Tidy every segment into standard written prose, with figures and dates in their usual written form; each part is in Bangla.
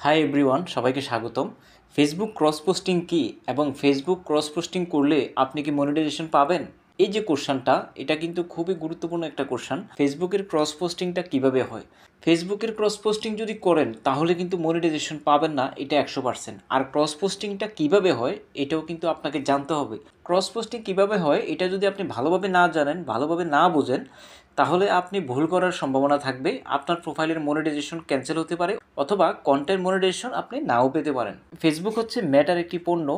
হাই এভরিওয়ান, সবাইকে স্বাগতম। ফেসবুক ক্রস পোস্টিং কী এবং ফেসবুক ক্রস পোস্টিং করলে আপনি কি মনিটাইজেশন পাবেন? এই যে কোশ্চেনটা, এটা কিন্তু খুবই গুরুত্বপূর্ণ একটা কোশ্চেন। ফেসবুকের ক্রস পোস্টিংটা কিভাবে হয়? ফেসবুকের ক্রস পোস্টিং যদি করেন তাহলে কিন্তু মনিটাইজেশন পাবেন না, এটা 100%। আর ক্রস পোস্টিংটা কিভাবে হয় এটাও কিন্তু আপনাকে জানতে হবে। ক্রস পোস্টিং কিভাবে হয় এটা যদি আপনি ভালোভাবে না জানেন, ভালোভাবে না বোঝেন, তাহলে আপনি ভুল করার সম্ভাবনা থাকবে। আপনার প্রোফাইলের মনিটাইজেশন ক্যান্সেল হতে পারে অথবা কন্টেন্ট মনিটাইজেশন আপনি নাও পেতে পারেন। ফেসবুক হচ্ছে মেটার একটি পণ্য,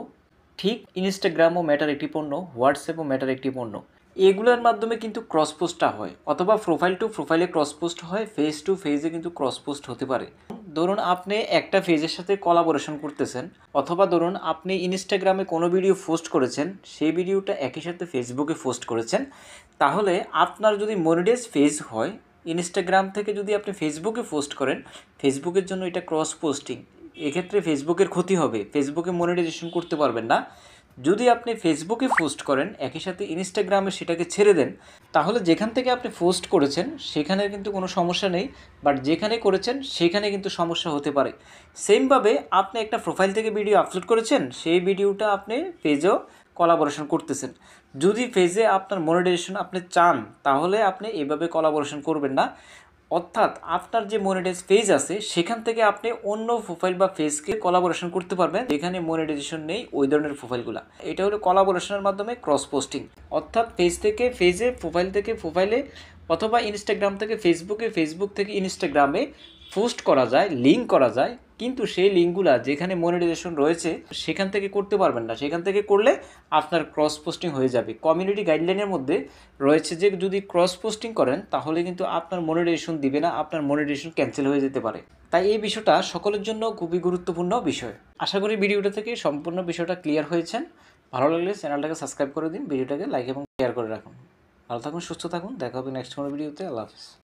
ঠিক ইনস্টাগ্রামও মেটার একটি পণ্য, হোয়াটসঅ্যাপও মেটার একটি পণ্য। এগুলোর মাধ্যমে কিন্তু ক্রস পোস্টটা হয়, অথবা প্রোফাইল টু প্রোফাইলে ক্রস পোস্ট হয়, ফেস টু ফেজে কিন্তু ক্রস পোস্ট হতে পারে। ধরুন আপনি একটা ফেজের সাথে কোলাবোরেশন করতেছেন, অথবা ধরুন আপনি ইনস্টাগ্রামে কোনো ভিডিও পোস্ট করেছেন, সেই ভিডিওটা একই সাথে ফেসবুকে পোস্ট করেছেন, তাহলে আপনার যদি মনিটাইজ ফেজ হয়, ইনস্টাগ্রাম থেকে যদি আপনি ফেসবুকে পোস্ট করেন, ফেসবুকের জন্য এটা ক্রস পোস্টিং। এক্ষেত্রে ফেসবুকের ক্ষতি হবে, ফেসবুকে মনিটাইজেশন করতে পারবেন না। যদি আপনি ফেসবুকে পোস্ট করেন একই সাথে ইনস্টাগ্রামে সেটাকে ছেড়ে দেন, তাহলে যেখান থেকে আপনি পোস্ট করেছেন সেখানে কিন্তু কোনো সমস্যা নেই, বাট যেখানে করেছেন সেখানে কিন্তু সমস্যা হতে পারে। সেমভাবে আপনি একটা প্রোফাইল থেকে ভিডিও আপলোড করেছেন, সেই ভিডিওটা আপনি পেজেও কোলাবোরেশন করতেছেন। যদি পেজে আপনার মনিটাইজেশন আপনি চান, তাহলে আপনি এভাবে কোলাবোরেশন করবেন না। অর্থাৎ আপনার যে মনিটাইজ পেজ আছে সেখান থেকে আপনি অন্য প্রোফাইল বা পেজকে কোলাবোরেশন করতে পারবেন যেখানে মনিটাইজেশন নেই, ওই ধরনের প্রোফাইলগুলো। এটা হলো কোলাবোরেশনের মাধ্যমে ক্রস পোস্টিং। অর্থাৎ পেজ থেকে পেজে, প্রোফাইল থেকে প্রোফাইলে, অথবা ইনস্টাগ্রাম থেকে ফেসবুকে, ফেসবুক থেকে ইনস্টাগ্রামে পোস্ট করা যায়, লিঙ্ক করা যায়, কিন্তু সেই লিঙ্কগুলো যেখানে মনিটাইজেশন রয়েছে সেখান থেকে করতে পারবেন না। সেখান থেকে করলে আপনার ক্রস পোস্টিং হয়ে যাবে। কমিউনিটি গাইডলাইনের মধ্যে রয়েছে যে যদি ক্রস পোস্টিং করেন তাহলে কিন্তু আপনার মনিটাইজেশন দিবে না, আপনার মনিটাইজেশন ক্যান্সেল হয়ে যেতে পারে। তাই এই বিষয়টা সকলের জন্য খুবই গুরুত্বপূর্ণ বিষয়। আশা করি ভিডিওটা থেকে সম্পূর্ণ বিষয়টা ক্লিয়ার হয়েছেন। ভালো লাগলে চ্যানেলটাকে সাবস্ক্রাইব করে দিন, ভিডিওটাকে লাইক এবং শেয়ার করে রাখুন। ভালো থাকুন, সুস্থ থাকুন, দেখা হবে নেক্সট কোনো ভিডিওতে। আল্লাহ হাফিজ।